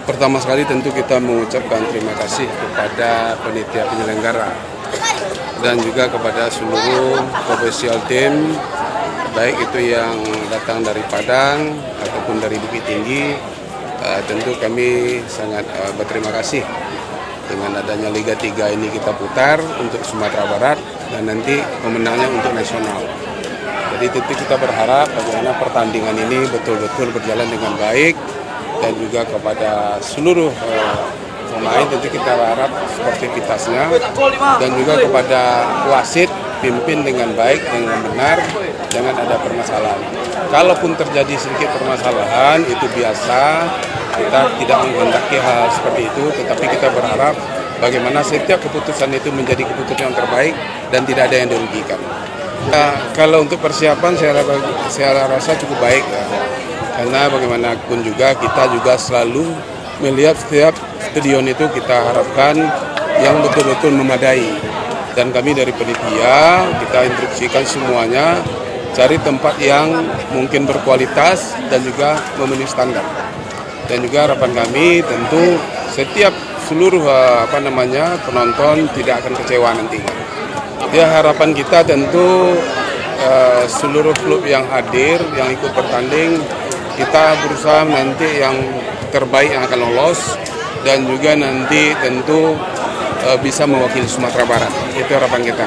Pertama sekali tentu kita mengucapkan terima kasih kepada panitia penyelenggara dan juga kepada seluruh profesional tim, baik itu yang datang dari Padang ataupun dari Bukit Tinggi. Tentu kami sangat berterima kasih dengan adanya Liga 3 ini kita putar untuk Sumatera Barat dan nanti pemenangnya untuk nasional. Jadi tentu kita berharap bagaimana pertandingan ini betul-betul berjalan dengan baik. Dan juga kepada seluruh pemain tentu kita harap sportivitasnya dan juga kepada wasit pimpin dengan baik, dengan benar, jangan ada permasalahan. Kalaupun terjadi sedikit permasalahan itu biasa, kita tidak menghendaki hal seperti itu, tetapi kita berharap bagaimana setiap keputusan itu menjadi keputusan yang terbaik dan tidak ada yang dirugikan. Kalau untuk persiapan saya rasa cukup baik ya. Karena bagaimanapun juga kita juga selalu melihat setiap stadion itu kita harapkan yang betul-betul memadai. Dan kami dari panitia kita instruksikan semuanya cari tempat yang mungkin berkualitas dan juga memenuhi standar. Dan juga harapan kami tentu setiap seluruh penonton tidak akan kecewa nantinya. Ya harapan kita tentu seluruh klub yang hadir yang ikut bertanding kita berusaha nanti yang terbaik yang akan lolos dan juga nanti tentu bisa mewakili Sumatera Barat. Itu harapan kita.